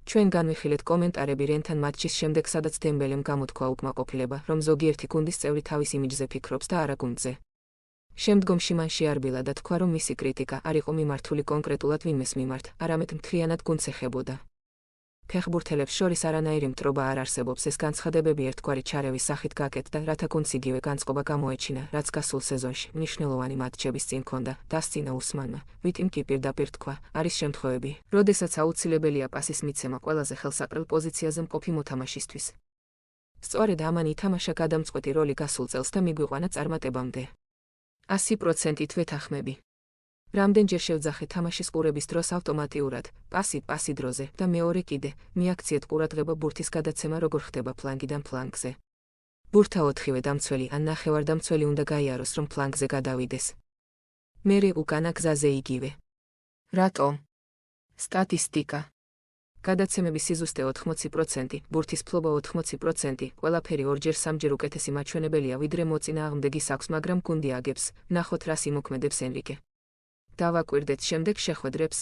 ჩვენ განვიხილეთ კომენტარები რენთან მატჩის შემდეგ, სადაც დემბელემ გამოთქვა უკმაყოფილება, რომ ზოგიერთი გუნდის წევრი თავის იმიჯზე ფიქრობს და არა გუნდზე. შემდგომში მან შეარბილა და თქვა, რომ მისი კრიტიკა არ იყო მიმართული კონკრეტულად ვინმეს მიმართ, არამედ მთლიანად გუნდს ეხებოდა. ფეხბურთელებს შორის არანაირი მტრობა არ არსებობს, ეს განცხადებები ერთგვარი ჩარევის სახით გაკეთდა, რათა გუნდს იგივე განწყობა გამოეჩინა, რაც გასულ სეზონში მნიშვნელოვანი მატჩების წინ ჰქონდა, დასცინა უსმანმა, ვიტიმ კი პირდაპირ თქვა, არის შემთხვევები, როდესაც აუცილებელია პასის მიცემა ყველაზე ხელსაყრელ პოზიციაზე მყოფი მოთამაშისთვის. სწორედ ამან ითამაშა გადამწყვეტი როლი გასულ წელს და მიგვიყვანა წარმატებამდე. 100%-ით ვეთანხმები. რამდენჯერ შევძახე თამაშის ყურების დროს ავტომატიურად, პასი დროზე და მეორე კიდე, მიაქციეთ ყურადღება ბურთის გადაცემა როგორ ხდება ფლანგიდან ფლანგზე. ბურთა 4-ვე დამცველი ან ნახევარდამცველი უნდა გაიაროს, რომ ფლანგზე გადავიდეს. მერე უკანა გზაზე იგივე. რატომ? სტატისტიკა. გადაცემების სიზუსტე 80%, ბურთის ფლობა 80%, ყველაფერი ორჯერ-სამჯერ უკეთესი მაჩვენებელია, ვიდრე მოწინააღმდეგის აქვს, მაგრამ გუნდი აგებს, ნახოთ რას იმოქმედებს ენრიკე. დავაკვირდეთ შემდეგ შეხვედრებს.